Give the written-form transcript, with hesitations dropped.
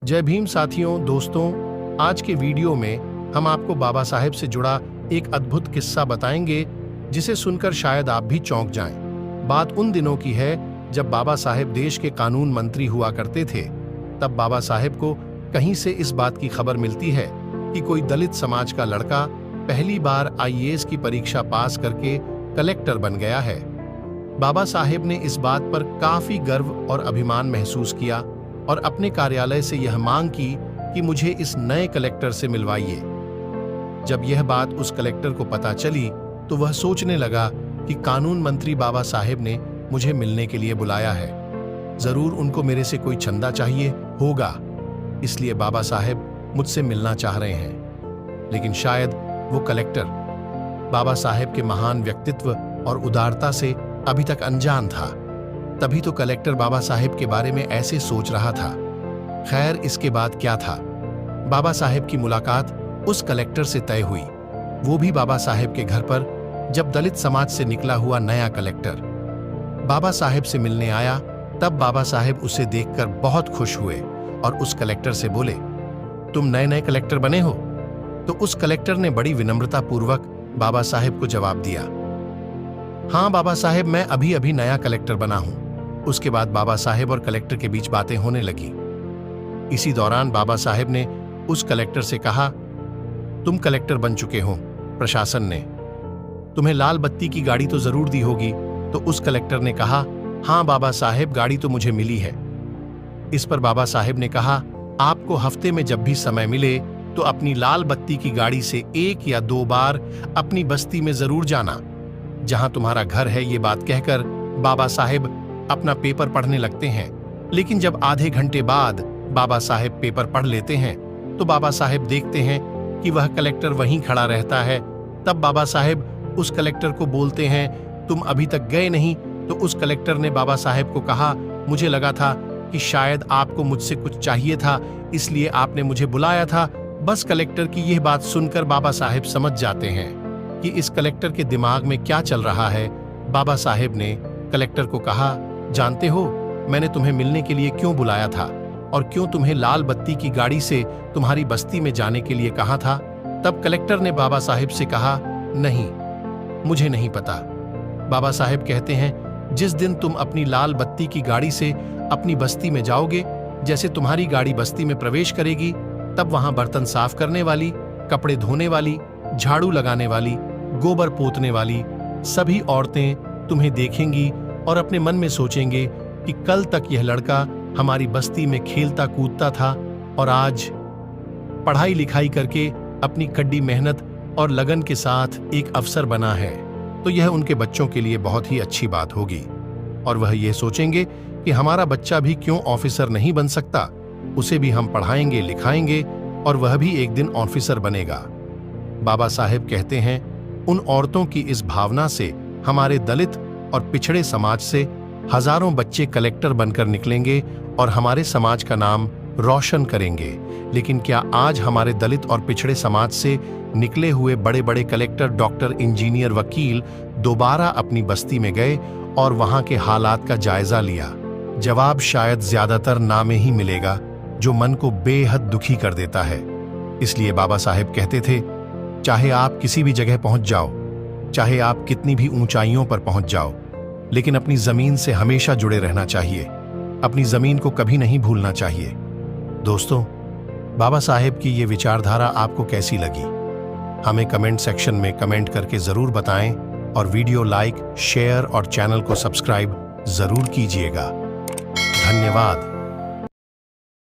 जय भीम साथियों, दोस्तों, आज के वीडियो में हम आपको बाबा साहेब से जुड़ा एक अद्भुत किस्सा बताएंगे जिसे सुनकर शायद आप भी चौंक जाएं। बात उन दिनों की है जब बाबा साहेब देश के कानून मंत्री हुआ करते थे। तब बाबा साहेब को कहीं से इस बात की खबर मिलती है कि कोई दलित समाज का लड़का पहली बार आईएएस की परीक्षा पास करके कलेक्टर बन गया है। बाबा साहेब ने इस बात पर काफी गर्व और अभिमान महसूस किया और अपने कार्यालय से यह मांग की कि मुझे इस नए कलेक्टर से मिलवाइए। जब यह बात उस कलेक्टर को पता चली तो वह सोचने लगा कि कानून मंत्री बाबा साहेब ने मुझे मिलने के लिए बुलाया है, जरूर उनको मेरे से कोई चंदा चाहिए होगा, इसलिए बाबा साहेब मुझसे मिलना चाह रहे हैं। लेकिन शायद वो कलेक्टर बाबा साहेब के महान व्यक्तित्व और उदारता से अभी तक अनजान था। तभी तो कलेक्टर बाबा साहेब के बारे में ऐसे सोच रहा था। खैर, इसके बाद क्या था? बाबा साहेब की मुलाकात उस कलेक्टर से तय हुई, वो भी बाबा साहेब के घर पर, जब दलित समाज से निकला हुआ नया कलेक्टर बाबा साहेब से मिलने आया। तब बाबा साहेब उसे देखकर बहुत खुश हुए और उस कलेक्टर से बोले, तुम नए नए कलेक्टर बने हो? तो उस कलेक्टर ने बड़ी विनम्रता पूर्वक बाबा साहेब को जवाब दिया, हाँ बाबा साहेब, मैं अभी अभी नया कलेक्टर बना हूं। उसके बाद बाबा साहेब और कलेक्टर के बीच बातें होने लगी। इसी दौरान बाबा साहेब ने उस कलेक्टर से कहा, तुम कलेक्टर बन चुके हो, प्रशासन ने तुम्हें लाल बत्ती की गाड़ी तो जरूर दी होगी। तो उस कलेक्टर ने कहा, हाँ बाबा साहेब, गाड़ी तो मुझे मिली है। इस पर बाबा साहेब ने कहा, आपको हफ्ते में जब भी समय मिले तो अपनी लाल बत्ती की गाड़ी से 1 या 2 बार अपनी बस्ती में जरूर जाना, जहां तुम्हारा घर है। ये बात कहकर बाबा साहेब अपना पेपर पढ़ने लगते हैं। लेकिन जब आधे घंटे बाद बाबा साहेब पेपर पढ़ लेते हैं तो बाबा साहेब देखते हैं कि वह कलेक्टर वहीं खड़ा रहता है। तब बाबा साहेब उस कलेक्टर को बोलते हैं, तुम अभी तक गए नहीं? तो उस कलेक्टर ने बाबा साहेब को कहा, मुझे लगा था कि शायद आपको मुझसे कुछ चाहिए था, इसलिए आपने मुझे बुलाया था। बस कलेक्टर की यह बात सुनकर बाबा साहेब समझ जाते हैं कि इस कलेक्टर के दिमाग में क्या चल रहा है। बाबा साहेब ने कलेक्टर को कहा, जानते हो मैंने तुम्हें मिलने के लिए क्यों बुलाया था और क्यों तुम्हें लाल बत्ती की गाड़ी से तुम्हारी बस्ती में जाने के लिए कहा था? तब कलेक्टर ने बाबा साहेब से कहा, नहीं, मुझे नहीं पता। बाबा साहेब कहते हैं, जिस दिन तुम अपनी लाल बत्ती की गाड़ी से अपनी बस्ती में जाओगे, जैसे तुम्हारी गाड़ी बस्ती में प्रवेश करेगी, तब वहां बर्तन साफ करने वाली, कपड़े धोने वाली, झाड़ू लगाने वाली, गोबर पोतने वाली सभी औरतें तुम्हें देखेंगी और अपने मन में सोचेंगे कि कल तक यह लड़का हमारी बस्ती में खेलता कूदता था और आज पढ़ाई लिखाई करके अपनी कड़ी मेहनत और लगन के साथ एक अफसर बना है। तो यह उनके बच्चों के लिए बहुत ही अच्छी बात होगी और वह ये सोचेंगे कि हमारा बच्चा भी क्यों ऑफिसर नहीं बन सकता, उसे भी हम पढ़ाएंगे लिखाएंगे और वह भी एक दिन ऑफिसर बनेगा। बाबा साहेब कहते हैं, उन औरतों की इस भावना से हमारे दलित और पिछड़े समाज से हजारों बच्चे कलेक्टर बनकर निकलेंगे और हमारे समाज का नाम रोशन करेंगे। लेकिन क्या आज हमारे दलित और पिछड़े समाज से निकले हुए बड़े बड़े कलेक्टर, डॉक्टर, इंजीनियर, वकील दोबारा अपनी बस्ती में गए और वहां के हालात का जायजा लिया? जवाब शायद ज्यादातर ना में ही मिलेगा, जो मन को बेहद दुखी कर देता है। इसलिए बाबा साहेब कहते थे, चाहे आप किसी भी जगह पहुंच जाओ, चाहे आप कितनी भी ऊंचाइयों पर पहुंच जाओ, लेकिन अपनी जमीन से हमेशा जुड़े रहना चाहिए। अपनी जमीन को कभी नहीं भूलना चाहिए। दोस्तों, बाबा साहेब की ये विचारधारा आपको कैसी लगी? हमें कमेंट सेक्शन में कमेंट करके जरूर बताएं और वीडियो लाइक, शेयर और चैनल को सब्सक्राइब जरूर कीजिएगा। धन्यवाद।